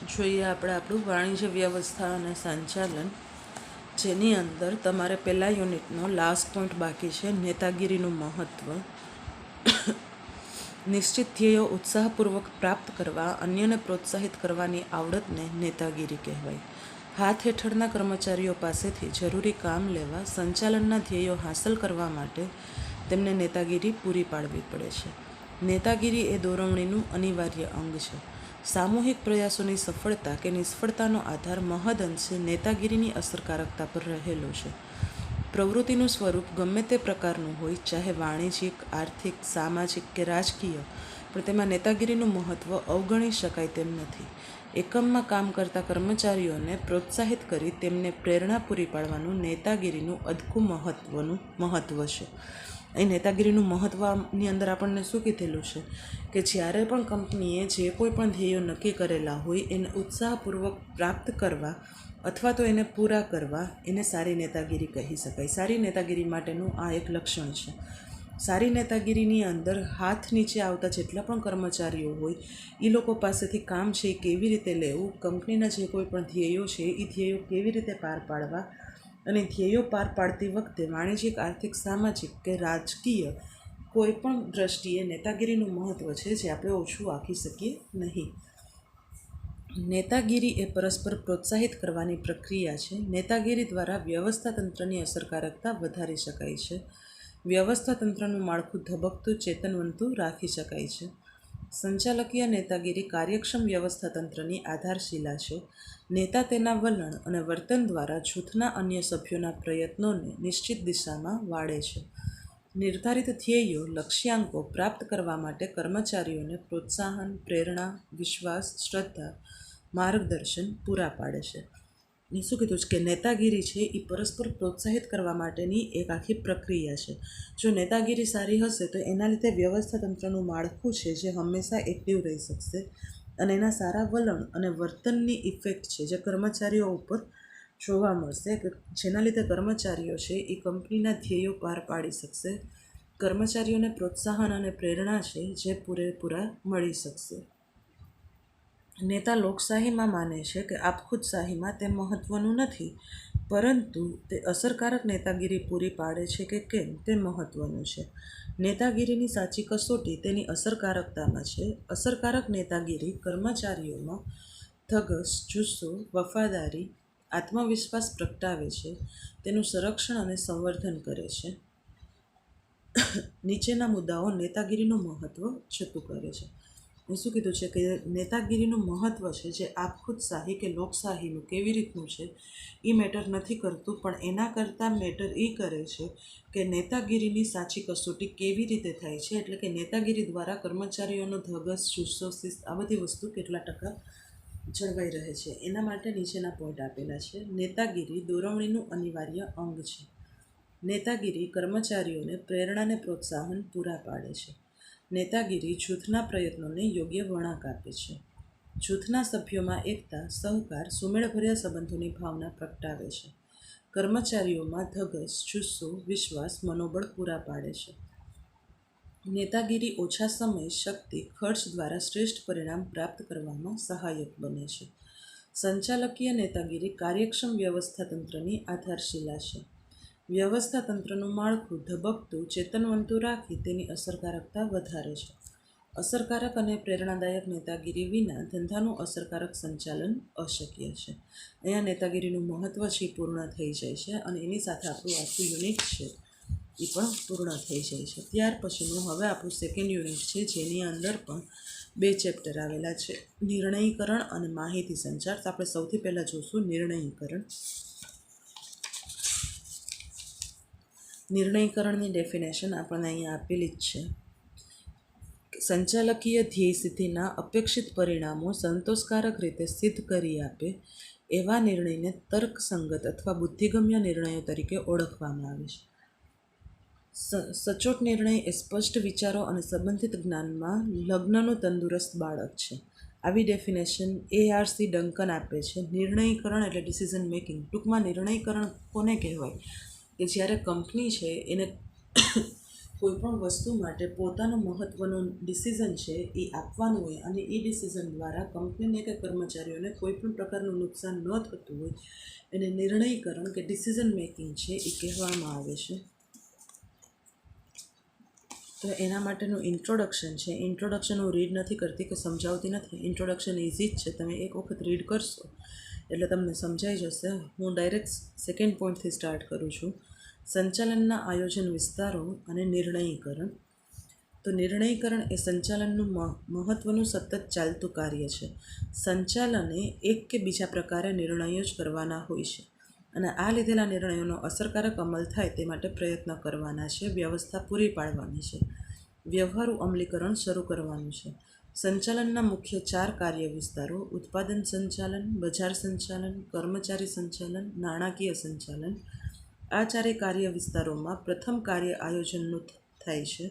જોઈએ આપણે આપણું વાણિજ્ય વ્યવસ્થા અને સંચાલન, જેની અંદર તમારે પહેલા યુનિટનો લાસ્ટ પોઈન્ટ બાકી છે, નેતાગીરીનું મહત્ત્વ. નિશ્ચિત ધ્યેયો ઉત્સાહપૂર્વક પ્રાપ્ત કરવા, અન્યને પ્રોત્સાહિત કરવાની આવડતને નેતાગીરી કહેવાય. હાથ હેઠળના કર્મચારીઓ પાસેથી જરૂરી કામ લેવા, સંચાલનના ધ્યેયો હાંસલ કરવા માટે તેમને નેતાગીરી પૂરી પાડવી પડે છે. નેતાગીરી એ દોરવણીનું અનિવાર્ય અંગ છે. સામૂહિક પ્રયાસોની સફળતા કે નિષ્ફળતાનો આધાર મહદઅંશે નેતાગીરીની અસરકારકતા પર રહેલો છે. પ્રવૃત્તિનું સ્વરૂપ ગમે તે પ્રકારનું હોય, ચાહે વાણિજ્યિક, આર્થિક, સામાજિક કે રાજકીય, પણ તેમાં નેતાગીરીનું મહત્ત્વ અવગણી શકાય તેમ નથી. એકમમાં કામ કરતા કર્મચારીઓને પ્રોત્સાહિત કરી તેમને પ્રેરણા પૂરી પાડવાનું નેતાગીરીનું અદખું મહત્ત્વ છે. અહીં નેતાગીરીનું મહત્ત્વની અંદર આપણને શું કીધેલું છે કે જ્યારે પણ કંપનીએ જે કોઈ પણ ધ્યેયો નક્કી કરેલા હોય એને ઉત્સાહપૂર્વક પ્રાપ્ત કરવા અથવા તો એને પૂરા કરવા, એને સારી નેતાગીરી કહી શકાય. સારી નેતાગીરી માટેનું આ એક લક્ષણ છે. સારી નેતાગીરીની અંદર હાથ નીચે આવતા જેટલા પણ કર્મચારીઓ હોય એ લોકો પાસેથી કામ છે એ કેવી રીતે લેવું, કંપનીના જે કોઈ પણ ધ્યેયો છે એ ધ્યેયો કેવી રીતે પાર પાડવા, અને ધ્યેયો પાર પાડતી વખતે વાણિજ્યિક, આર્થિક, સામાજિક કે રાજકીય કોઈ પણ દ્રષ્ટિએ નેતાગીરીનું મહત્ત્વ છે જે આપણે ઓછું આંકી શકીએ નહીં. નેતાગીરી એ પરસ્પર પ્રોત્સાહિત કરવાની પ્રક્રિયા છે. નેતાગીરી દ્વારા વ્યવસ્થા તંત્રની અસરકારકતા વધારી શકાય છે. વ્યવસ્થા તંત્રનું માળખું ધબકતું, ચેતનવંતું રાખી શકાય છે. સંચાલકીય નેતાગીરી કાર્યક્ષમ વ્યવસ્થા તંત્રની આધારશિલા છે. નેતા તેના વલણ અને વર્તન દ્વારા જૂથના અન્ય સભ્યોના પ્રયત્નોને નિશ્ચિત દિશામાં વાળે છે. નિર્ધારિત ધ્યેયો, લક્ષ્યાંકો પ્રાપ્ત કરવા માટે કર્મચારીઓને પ્રોત્સાહન, પ્રેરણા, વિશ્વાસ, શ્રદ્ધા, માર્ગદર્શન પૂરા પાડે છે. એ શું કીધું છે કે નેતાગીરી છે એ પરસ્પર પ્રોત્સાહિત કરવા માટેની એક આખી પ્રક્રિયા છે. જો નેતાગીરી સારી હશે તો એના લીધે વ્યવસ્થા તંત્રનું માળખું છે જે હંમેશા એક્ટિવ રહી શકશે, અને એના સારા વલણ અને વર્તનની ઇફેક્ટ છે જે કર્મચારીઓ ઉપર જોવા મળશે, કે જેના લીધે કર્મચારીઓ છે એ કંપનીના ધ્યેયો પાર પાડી શકશે. કર્મચારીઓને પ્રોત્સાહન અને પ્રેરણા છે જે પૂરેપૂરા મળી શકશે. નેતા લોકશાહીમાં માને છે કે આપખુદશાહીમાં તે મહત્ત્વનું નથી, પરંતુ તે અસરકારક નેતાગીરી પૂરી પાડે છે કે કેમ તે મહત્ત્વનું છે. નેતાગીરીની સાચી કસોટી તેની અસરકારકતામાં છે. અસરકારક નેતાગીરી કર્મચારીઓમાં ધગશ, જુસ્સો, વફાદારી, આત્મવિશ્વાસ પ્રગટાવે છે, તેનું સંરક્ષણ અને સંવર્ધન કરે છે. નીચેના મુદ્દાઓ નેતાગીરીનું મહત્ત્વ જતું કરે છે. મેં શું કીધું છે કે નેતાગીરીનું મહત્ત્વ છે જે આપખુદશાહી કે લોકશાહીનું કેવી રીતનું છે એ મેટર નથી કરતું, પણ એના કરતાં મેટર એ કરે છે કે નેતાગીરીની સાચી કસોટી કેવી રીતે થાય છે. એટલે કે નેતાગીરી દ્વારા કર્મચારીઓનો ધગશ, જુસ્સો, શિસ્ત આ બધી વસ્તુ કેટલા ટકા જળવાઈ રહે છે. એના માટે નીચેના પોઈન્ટ આપેલા છે. નેતાગીરી દોરવણીનું અનિવાર્ય અંગ છે. નેતાગીરી કર્મચારીઓને પ્રેરણાને પ્રોત્સાહન પૂરા પાડે છે. નેતાગીરી જૂથના પ્રયત્નોને યોગ્ય વળાંક આપે છે. જૂથના સભ્યોમાં એકતા, સહકાર, સુમેળભર્યા સંબંધોની ભાવના પ્રગટાવે છે. કર્મચારીઓમાં ધગશ, જુસ્સો, વિશ્વાસ, મનોબળ પૂરા પાડે છે. નેતાગીરી ઓછા સમય, શક્તિ, ખર્ચ દ્વારા શ્રેષ્ઠ પરિણામ પ્રાપ્ત કરવામાં સહાયક બને છે. સંચાલકીય નેતાગીરી કાર્યક્ષમ વ્યવસ્થા તંત્રની આધારશિલા છે. વ્યવસ્થા તંત્રનું માળખું ધબકતું, ચેતનવંતું રાખી તેની અસરકારકતા વધારે છે. અસરકારક અને પ્રેરણાદાયક નેતાગીરી વિના ધંધાનું અસરકારક સંચાલન અશક્ય છે. અહીંયા નેતાગીરીનું મહત્ત્વ છે પૂર્ણ થઈ જાય છે, અને એની સાથે આપણું આખું યુનિટ છે એ પણ પૂર્ણ થઈ જાય છે. ત્યાર પછીનું હવે આપણું સેકન્ડ યુનિટ છે, જેની અંદર પણ 2 ચેપ્ટર આવેલા છે, નિર્ણયીકરણ અને માહિતી સંચાર. તો આપણે સૌથી પહેલાં જોઈશું નિર્ણયીકરણ. નિર્ણયીકરણની ડેફિનેશન આપણને અહીંયા આપેલી જ છે. સંચાલકીય ધ્યેય સિદ્ધિના અપેક્ષિત પરિણામો સંતોષકારક રીતે સિદ્ધ કરી આપે એવા નિર્ણયને તર્કસંગત અથવા બુદ્ધિગમ્ય નિર્ણયો તરીકે ઓળખવામાં આવે છે. સચોટ નિર્ણય એ સ્પષ્ટ વિચારો અને સંબંધિત જ્ઞાનમાં લગ્નનું તંદુરસ્ત બાળક છે. આવી ડેફિનેશન ARC ડંકન આપે છે. નિર્ણયીકરણ એટલે ડિસિઝન મેકિંગ. ટૂંકમાં નિર્ણયીકરણ કોને કહેવાય કે જ્યારે કંપની છે એને કોઈપણ વસ્તુ માટે પોતાનું મહત્ત્વનું ડિસિઝન છે એ આપવાનું હોય અને એ ડિસિઝન દ્વારા કંપનીને કે કર્મચારીઓને કોઈપણ પ્રકારનું નુકસાન ન થતું હોય એને નિર્ણયકરણ કે ડિસિઝન મેકિંગ છે એ કહેવામાં આવે છે. તો એના માટેનું ઇન્ટ્રોડક્શન છે. ઇન્ટ્રોડક્શન હું રીડ નથી કરતી કે સમજાવતી નથી. ઇન્ટ્રોડક્શન ઇઝી જ છે. તમે એક વખત રીડ કરશો એટલે તમને સમજાઈ જશે. હું ડાયરેક્ટ સેકન્ડ પોઈન્ટથી સ્ટાર્ટ કરું છું. સંચાલનના આયોજન વિસ્તારો અને નિર્ણયીકરણ. તો નિર્ણયીકરણ એ સંચાલનનું મહત્ત્વનું સતત ચાલતું કાર્ય છે. સંચાલને એક કે બીજા પ્રકારે નિર્ણયો જ કરવાના હોય છે અને આ લીધેલા નિર્ણયોનો અસરકારક અમલ થાય તે માટે પ્રયત્ન કરવાના છે, વ્યવસ્થા પૂરી પાડવાની છે, વ્યવહારુ અમલીકરણ શરૂ કરવાનું છે. સંચાલનના મુખ્ય 4 કાર્ય વિસ્તારો: ઉત્પાદન સંચાલન, બજાર સંચાલન, કર્મચારી સંચાલન, નાણાકીય સંચાલન. આ 4 કાર્ય વિસ્તારોમાં પ્રથમ કાર્ય આયોજનનું થાય છે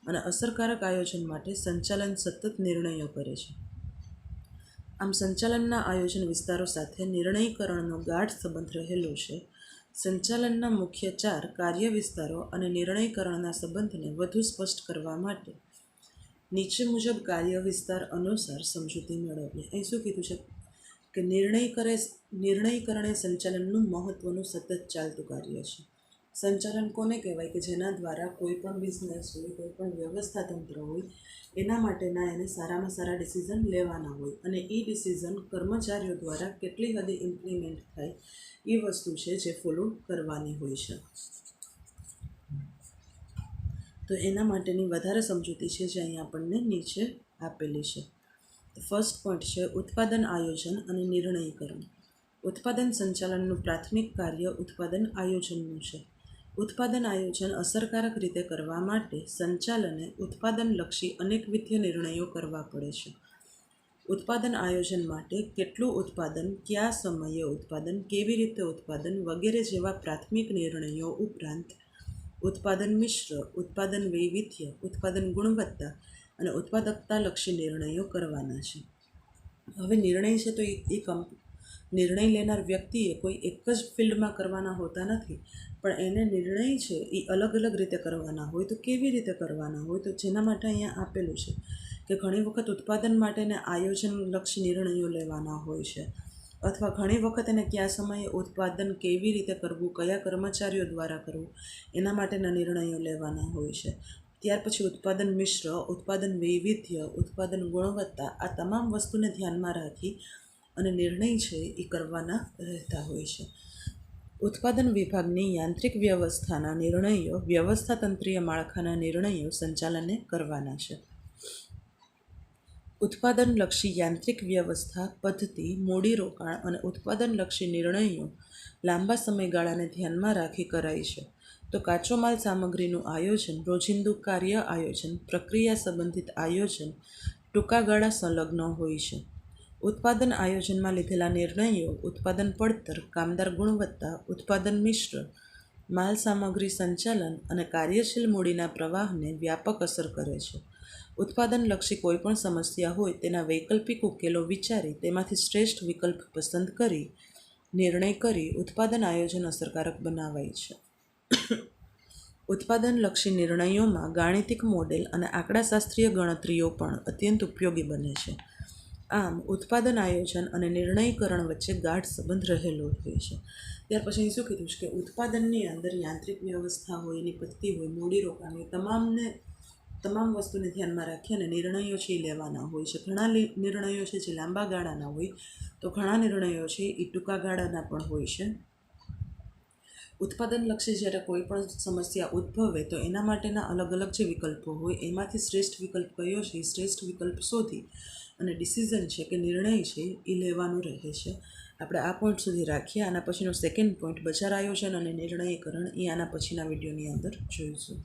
અને અસરકારક આયોજન માટે સંચાલન સતત નિર્ણયો કરે છે. આમ સંચાલનના આયોજન વિસ્તારો સાથે નિર્ણયીકરણનો ગાઢ સંબંધ રહેલો છે. સંચાલનના મુખ્ય 4 કાર્ય વિસ્તારો અને નિર્ણયીકરણના સંબંધને વધુ સ્પષ્ટ કરવા માટે નીચે મુજબ કાર્ય વિસ્તાર અનુસાર સમજૂતી મેળવીએ. અહીં શું કીધું છે કે નિર્ણયીકરણ એ સંચાલનનું મહત્ત્વનું સતત ચાલતું કાર્ય છે. સંચાલન કોને કહેવાય કે જેના દ્વારા કોઈ પણ બિઝનેસ હોય, કોઈ પણ વ્યવસ્થા તંત્ર હોય, એના માટેના એને સારામાં સારા ડિસિઝન લેવાના હોય અને એ ડિસિઝન કર્મચારીઓ દ્વારા કેટલી હદે ઇમ્પ્લિમેન્ટ થાય એ વસ્તુ છે જે ફોલો કરવાની હોય છે. તો એના માટેની વધારે સમજૂતી છે જે અહીં આપણને નીચે આપેલી છે. ફર્સ્ટ પોઈન્ટ છે ઉત્પાદન આયોજન અને નિર્ણયીકરણ. ઉત્પાદન સંચાલનનું પ્રાથમિક કાર્ય ઉત્પાદન આયોજનનું છે. ઉત્પાદન આયોજન અસરકારક રીતે કરવા માટે સંચાલને ઉત્પાદનલક્ષી અનેકવિધ નિર્ણયો કરવા પડે છે. ઉત્પાદન આયોજન માટે કેટલું ઉત્પાદન, કયા સમયે ઉત્પાદન, કેવી રીતે ઉત્પાદન વગેરે જેવા પ્રાથમિક નિર્ણયો ઉપરાંત ઉત્પાદન મિશ્ર, ઉત્પાદન વૈવિધ્ય, ઉત્પાદન ગુણવત્તા અને ઉત્પાદકતાલક્ષી નિર્ણયો કરવાના છે. હવે નિર્ણય છે તો નિર્ણય લેનાર વ્યક્તિએ કોઈ એક જ ફિલ્ડમાં કરવાના હોતા નથી, પણ એને નિર્ણય છે એ અલગ અલગ રીતે કરવાના હોય. તો કેવી રીતે કરવાના હોય? તો જેના માટે અહીંયા આપેલું છે કે ઘણી વખત ઉત્પાદન માટેને આયોજનલક્ષી નિર્ણયો લેવાના હોય છે અથવા ઘણી વખત એને કયા સમયે ઉત્પાદન કેવી રીતે કરવું, કયા કર્મચારીઓ દ્વારા કરવું એના માટેના નિર્ણયો લેવાના હોય છે. ત્યાર પછી ઉત્પાદન મિશ્ર, ઉત્પાદન વૈવિધ્ય, ઉત્પાદન ગુણવત્તા, આ તમામ વસ્તુને ધ્યાનમાં રાખી અને નિર્ણય છે એ કરવાના રહેતા હોય છે. ઉત્પાદન વિભાગની યાંત્રિક વ્યવસ્થાના નિર્ણયો, વ્યવસ્થાતંત્રીય માળખાના નિર્ણયો સંચાલને કરવાના છે. ઉત્પાદનલક્ષી યાંત્રિક વ્યવસ્થા, પદ્ધતિ, મૂડીરોકાણ અને ઉત્પાદનલક્ષી નિર્ણયો લાંબા સમયગાળાને ધ્યાનમાં રાખી કરાય છે. તો કાચો માલ સામગ્રીનું આયોજન, રોજિંદુ કાર્ય આયોજન, પ્રક્રિયા સંબંધિત આયોજન ટૂંકા ગાળા સંલગ્ન હોય છે. ઉત્પાદન આયોજનમાં લીધેલા નિર્ણયો ઉત્પાદન પડતર, કામદાર ગુણવત્તા, ઉત્પાદન મિશ્ર, માલ સામગ્રી સંચાલન અને કાર્યશીલ મૂડીના પ્રવાહને વ્યાપક અસર કરે છે. ઉત્પાદનલક્ષી કોઈપણ સમસ્યા હોય તેના વૈકલ્પિક ઉકેલો વિચારી તેમાંથી શ્રેષ્ઠ વિકલ્પ પસંદ કરી નિર્ણય કરી ઉત્પાદન આયોજન અસરકારક બનાવાય છે. ઉત્પાદનલક્ષી નિર્ણયોમાં ગાણિતિક મોડેલ અને આંકડાશાસ્ત્રીય ગણતરીઓ પણ અત્યંત ઉપયોગી બને છે. આમ ઉત્પાદન આયોજન અને નિર્ણયીકરણ વચ્ચે ગાઢ સંબંધ રહેલો હોય છે. ત્યાર પછી શું કીધું છે કે ઉત્પાદનની અંદર યાંત્રિક વ્યવસ્થા હોય, એની પદ્ધતિ હોય, મૂડીરોકાણ હોય, તમામ વસ્તુને ધ્યાનમાં રાખી અને નિર્ણયો છે એ લેવાના હોય છે. ઘણા નિર્ણયો છે જે લાંબા ગાળાના હોય, તો ઘણા નિર્ણયો છે એ ટૂંકા ગાળાના પણ હોય છે. ઉત્પાદનલક્ષી જ્યારે કોઈ પણ સમસ્યા ઉદ્ભવે તો એના માટેના અલગ અલગ જે વિકલ્પો હોય એમાંથી શ્રેષ્ઠ વિકલ્પ કયો છે એ શ્રેષ્ઠ વિકલ્પ શોધી અને ડિસિઝન છે કે નિર્ણય છે એ લેવાનું રહે છે. આપણે આ પોઈન્ટ સુધી રાખીએ. આના પછીનો સેકન્ડ પોઈન્ટ બજાર આયોજન અને નિર્ણયીકરણ એ આના પછીના વિડીયોની અંદર જોઈશું.